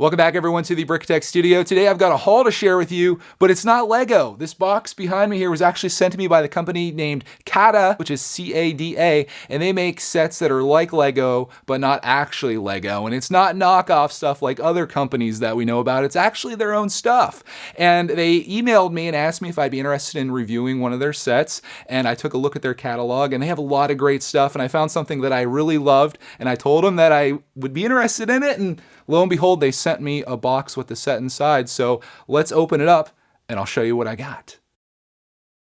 Welcome back, everyone, to the brickitect studio. Today I've got a haul to share with you, but it's not Lego. This box behind me here was actually sent to me by the company named CaDA, which is C-A-D-A, and they make sets that are like Lego, but not actually Lego. And it's not knockoff stuff like other companies that we know about. It's actually their own stuff. And they emailed me and asked me if I'd be interested in reviewing one of their sets, and I took a look at their catalog, and they have a lot of great stuff, and I found something that I really loved, and I told them that I would be interested in it, and lo and behold, they sent me a box with the set inside. So let's open it up and I'll show you what I got.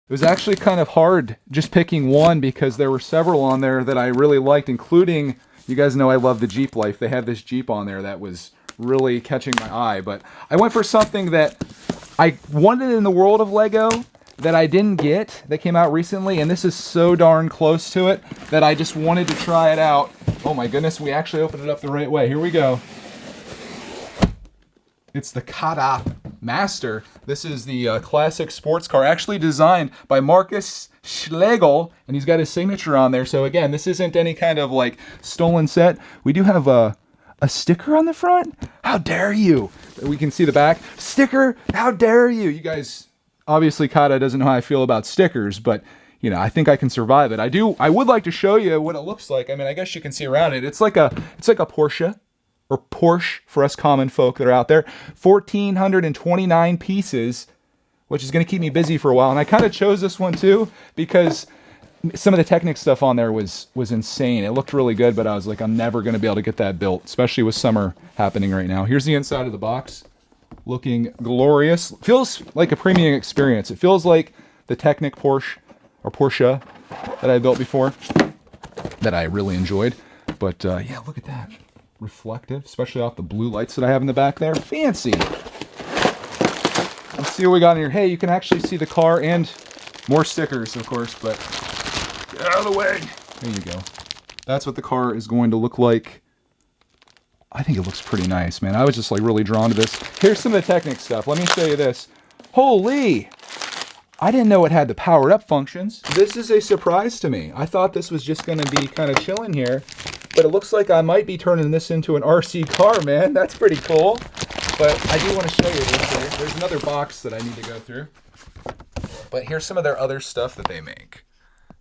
It was actually kind of hard just picking one because there were several on there that I really liked, including, you guys know I love the Jeep Life. They have this Jeep on there that was really catching my eye, but I went for something that I wanted in the world of Lego that I didn't get, that came out recently, and this is so darn close to it that I just wanted to try it out. Oh my goodness, we actually opened it up the right way. Here we go. It's the CaDA Master. This is the classic sports car, actually designed by Marcus Schlegel, and he's got his signature on there. So again, this isn't any kind of like stolen set. We do have a sticker on the front. How dare you? We can see the back. Sticker, how dare you? You guys, obviously CaDA doesn't know how I feel about stickers, but you know, I think I can survive it. I would like to show you what it looks like. I mean, I guess you can see around it. It's like a Porsche. Or Porsche for us common folk that are out there. 1,429 pieces, which is going to keep me busy for a while. And I kind of chose this one too because some of the Technic stuff on there was insane. It looked really good, but I was like, I'm never going to be able to get that built, especially with summer happening right now. Here's the inside of the box, looking glorious. Feels like a premium experience. It feels like the Technic Porsche that I built before that I really enjoyed. But yeah, look at that. Reflective, especially off the blue lights that I have in the back there. Fancy. Let's see what we got in here. Hey, you can actually see the car and more stickers, of course, but get out of the way. There you go. That's what the car is going to look like. I think it looks pretty nice, man. I was just like really drawn to this. Here's some of the Technic stuff. Let me show you this. Holy! I didn't know it had the powered up functions. This is a surprise to me. I thought this was just going to be kind of chilling here. But it looks like I might be turning this into an RC car, man. That's pretty cool. But I do want to show you this here. There's another box that I need to go through. But here's some of their other stuff that they make.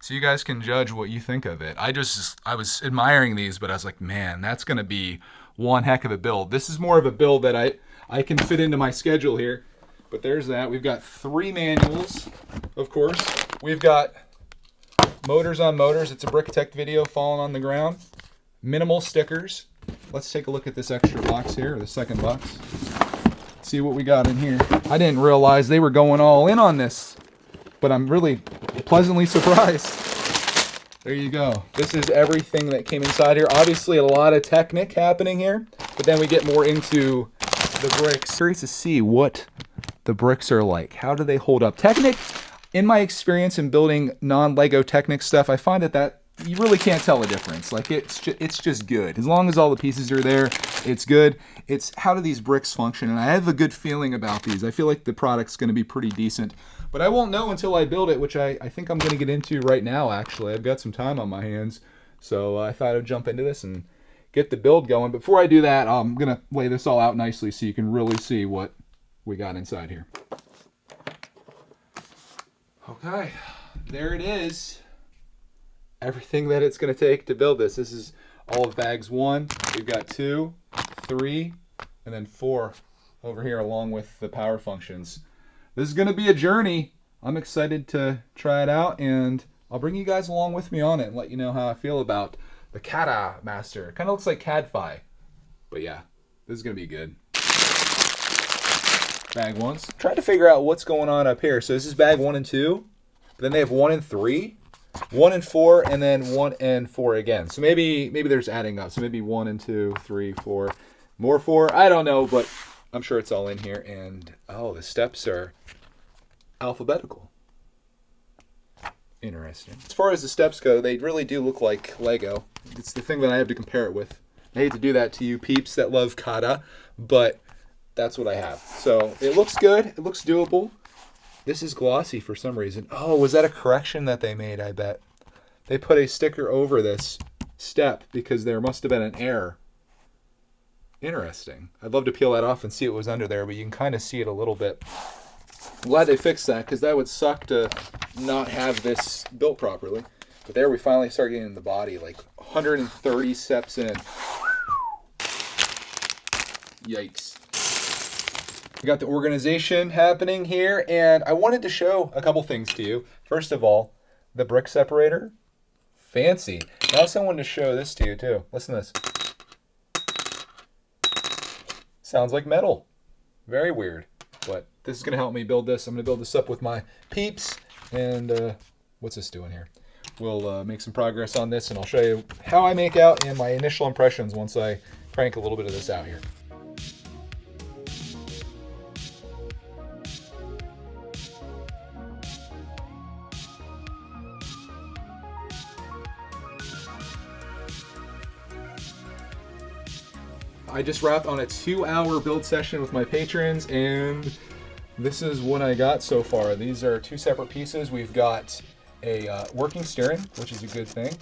So you guys can judge what you think of it. I was admiring these, but I was like, man, that's going to be one heck of a build. This is more of a build that I can fit into my schedule here. But there's that. We've got 3 manuals, of course. We've got motors on motors. It's a brickitect video falling on the ground. Minimal stickers. Let's take a look at this extra box here, or the second box. See what we got in here. I didn't realize they were going all in on this, but I'm really pleasantly surprised. There you go. This is everything that came inside here. Obviously a lot of Technic happening here, but then we get more into the bricks. Curious to see what the bricks are like. How do they hold up? Technic, in my experience in building non-Lego Technic stuff, I find that you really can't tell a difference. Like it's just good. As long as all the pieces are there, it's good. It's how do these bricks function? And I have a good feeling about these. I feel like the product's going to be pretty decent. But I won't know until I build it, which I think I'm going to get into right now, actually. I've got some time on my hands. So I thought I'd jump into this and get the build going. Before I do that, I'm going to lay this all out nicely so you can really see what we got inside here. Okay, there it is. Everything that it's going to take to build this. This is all of bags 1. We've got 2, 3, and then 4 over here along with the power functions. This is going to be a journey. I'm excited to try it out, and I'll bring you guys along with me on it and let you know how I feel about the CaDA Master. It kind of looks like CAD-Fi, but yeah, this is going to be good. Bag 1. Trying to figure out what's going on up here. So this is bag 1 and 2, but then they have 1 and 3. 1 and 4, and then 1 and 4 again. So maybe there's adding up. So maybe 1 and 2, 3, 4, more 4. I don't know, but I'm sure it's all in here. And oh, the steps are alphabetical. Interesting. As far as the steps go, they really do look like Lego. It's the thing that I have to compare it with. I hate to do that to you peeps that love CaDA, but that's what I have. So it looks good. It looks doable. This is glossy for some reason. Oh, was that a correction that they made, I bet? They put a sticker over this step because there must have been an error. Interesting. I'd love to peel that off and see what was under there, but you can kind of see it a little bit. I'm glad they fixed that, because that would suck to not have this built properly. But there we finally start getting in the body, like 130 steps in. Yikes. We got the organization happening here, and I wanted to show a couple things to you. First of all, the brick separator. Fancy. I also wanted to show this to you too. Listen to this. Sounds like metal. Very weird. But this is going to help me build this. I'm going to build this up with my peeps. And what's this doing here? We'll make some progress on this, and I'll show you how I make out and my initial impressions once I crank a little bit of this out here. I just wrapped on a 2-hour build session with my patrons, and this is what I got so far. These are 2 separate pieces. We've got a working steering, which is a good thing,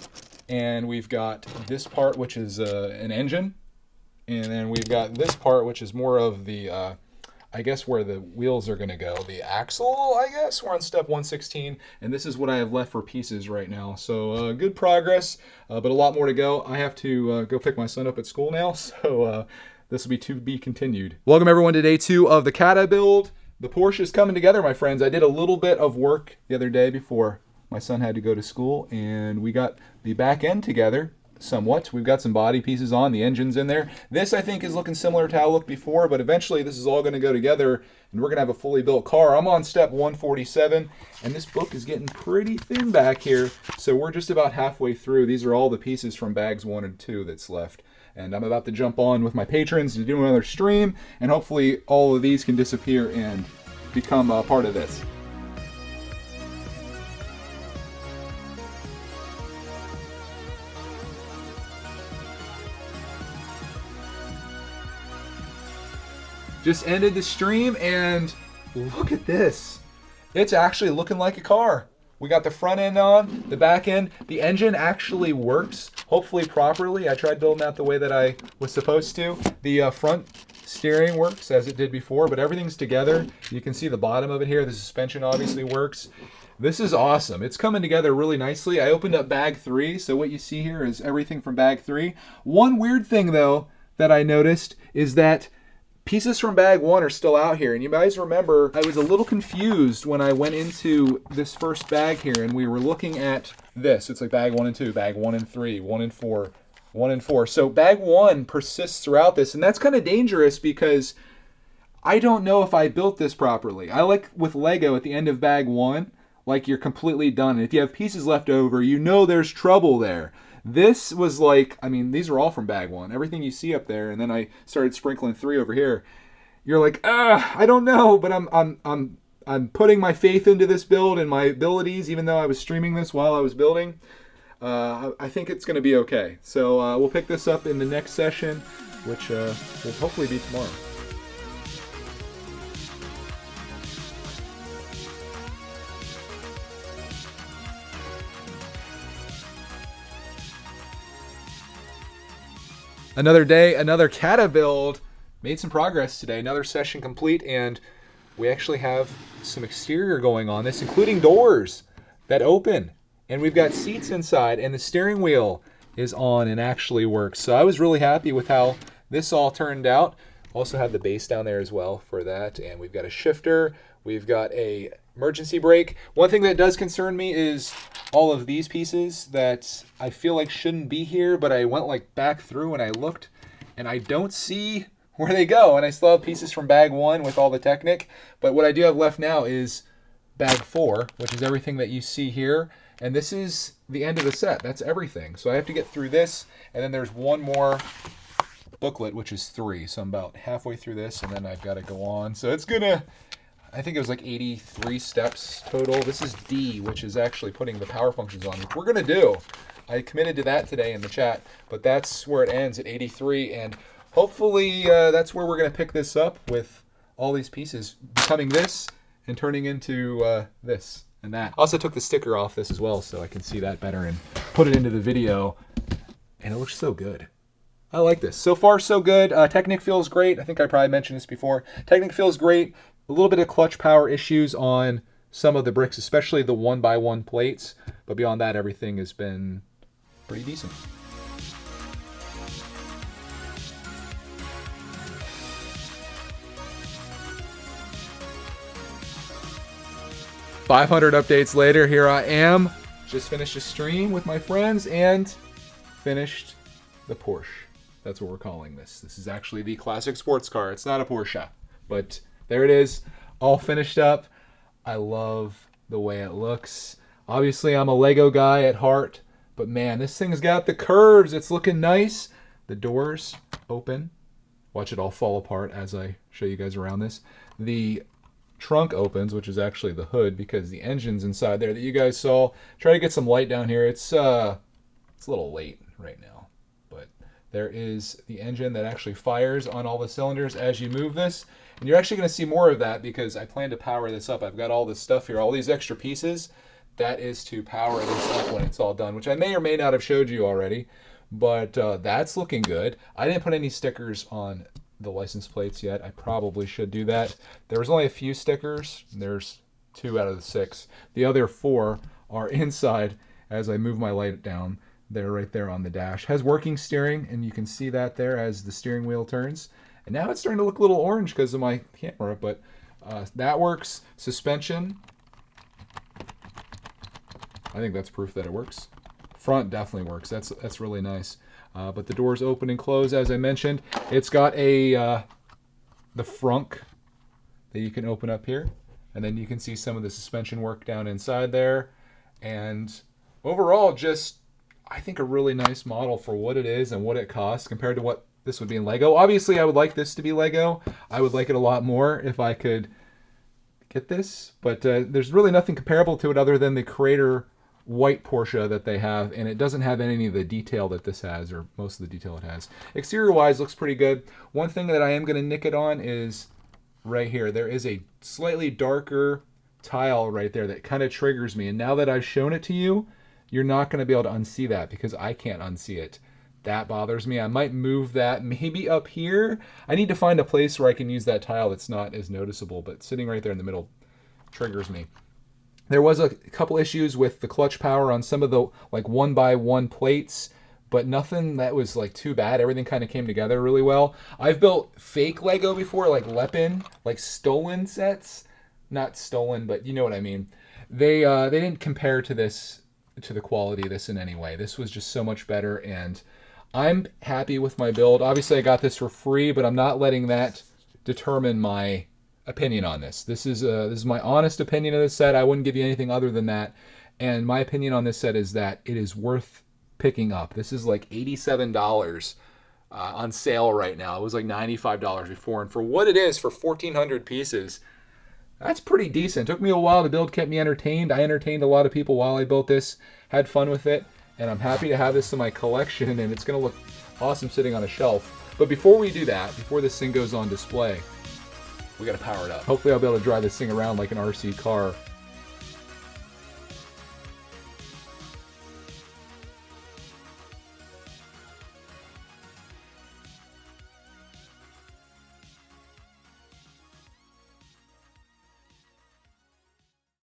and we've got this part, which is an engine, and then we've got this part, which is more of the I guess where the wheels are going to go. The axle, I guess. We're on step 116, and this is what I have left for pieces right now. So good progress, but a lot more to go. I have to go pick my son up at school now, so this will be to be continued. Welcome everyone to day 2 of the CaDA build. The Porsche is coming together, my friends. I did a little bit of work the other day before my son had to go to school, and we got the back end together. Somewhat. We've got some body pieces on, the engine's in there. This, I think, is looking similar to how it looked before, but eventually this is all going to go together, and we're going to have a fully built car. I'm on step 147, and this book is getting pretty thin back here, so we're just about halfway through. These are all the pieces from bags 1 and 2 that's left, and I'm about to jump on with my patrons to do another stream, and hopefully all of these can disappear and become a part of this. Just ended the stream, and look at this. It's actually looking like a car. We got the front end on, the back end. The engine actually works, hopefully properly. I tried building that the way that I was supposed to. The front steering works as it did before, but everything's together. You can see the bottom of it here. The suspension obviously works. This is awesome. It's coming together really nicely. I opened up bag 3, so what you see here is everything from bag 3. One weird thing, though, that I noticed is that pieces from bag 1 are still out here, and you guys remember I was a little confused when I went into this first bag here, and we were looking at this. It's like bag 1 and 2, bag 1 and 3, 1 and 4, 1 and 4. So bag 1 persists throughout this, and that's kind of dangerous because I don't know if I built this properly. I like with Lego at the end of bag 1, like you're completely done. And if you have pieces left over, you know there's trouble there. This was like, I mean, these are all from bag 1. Everything you see up there, and then I started sprinkling 3 over here. You're like, I don't know, but I'm putting my faith into this build and my abilities, even though I was streaming this while I was building. I think it's going to be okay. So we'll pick this up in the next session, which will hopefully be tomorrow. Another day, another CaDA build. Made some progress today. Another session complete, and we actually have some exterior going on this, including doors that open. And we've got seats inside, and the steering wheel is on and actually works. So I was really happy with how this all turned out. Also have the base down there as well for that. And we've got a shifter. We've got a emergency brake. One thing that does concern me is all of these pieces that I feel like shouldn't be here, but I went like back through and I looked and I don't see where they go. And I still have pieces from bag 1 with all the Technic. But what I do have left now is bag 4, which is everything that you see here. And this is the end of the set. That's everything. So I have to get through this, and then there's one more booklet, which is 3. So I'm about halfway through this, and then I've got to go on. So it's gonna, I think it was like 83 steps total. This is D, which is actually putting the power functions on, which we're gonna do. I committed to that today in the chat, but that's where it ends at 83, and hopefully that's where we're gonna pick this up with all these pieces becoming this and turning into this and that. I also took the sticker off this as well so I can see that better and put it into the video, and it looks so good. I like this. So far, so good. Technic feels great. I think I probably mentioned this before. Technic feels great. A little bit of clutch power issues on some of the bricks, especially the 1x1 plates. But beyond that, everything has been pretty decent. 500 updates later, here I am. Just finished a stream with my friends and finished the Porsche. That's what we're calling this. This is actually the classic sports car. It's not a Porsche, but there it is, all finished up. I love the way it looks. Obviously, I'm a Lego guy at heart, but man, this thing's got the curves. It's looking nice. The doors open. Watch it all fall apart as I show you guys around this. The trunk opens, which is actually the hood because the engine's inside there that you guys saw. Try to get some light down here. It's a little late right now, but there is the engine that actually fires on all the cylinders as you move this. And you're actually going to see more of that because I plan to power this up. I've got all this stuff here, all these extra pieces. That is to power this up when it's all done, which I may or may not have showed you already, but that's looking good. I didn't put any stickers on the license plates yet. I probably should do that. There was only a few stickers. There's 2 out of the 6. The other 4 are inside as I move my light down. They're right there on the dash. Has working steering, and you can see that there as the steering wheel turns. And now it's starting to look a little orange because of my camera, but that works. Suspension, I think that's proof that it works. Front definitely works. That's really nice. But the doors open and close, as I mentioned. It's got the frunk that you can open up here. And then you can see some of the suspension work down inside there. And overall, just, I think, a really nice model for what it is and what it costs compared to what this would be in Lego. Obviously, I would like this to be Lego. I would like it a lot more if I could get this. But there's really nothing comparable to it other than the Creator white Porsche that they have, and it doesn't have any of the detail that this has, or most of the detail it has. Exterior wise, looks pretty good. One thing that I am going to nick it on is right here. There is a slightly darker tile right there that kind of triggers me, and now that I've shown it to you, you're not going to be able to unsee that because I can't unsee it. That bothers me. I might move that maybe up here. I need to find a place where I can use that tile that's not as noticeable, but sitting right there in the middle triggers me. There was a couple issues with the clutch power on some of the like 1x1 plates, but nothing that was like too bad. Everything kind of came together really well. I've built fake Lego before, like Lepin, like stolen sets. Not stolen, but you know what I mean. They didn't compare to this, to the quality of this in any way. This was just so much better, and I'm happy with my build. Obviously, I got this for free, but I'm not letting that determine my opinion on this. This is my honest opinion of this set. I wouldn't give you anything other than that. And my opinion on this set is that it is worth picking up. This is like $87 on sale right now. It was like $95 before. And for what it is, for 1,400 pieces, that's pretty decent. It took me a while to build, kept me entertained. I entertained a lot of people while I built this, had fun with it. And I'm happy to have this in my collection, and it's going to look awesome sitting on a shelf. But before we do that, before this thing goes on display, we got to power it up. Hopefully I'll be able to drive this thing around like an RC car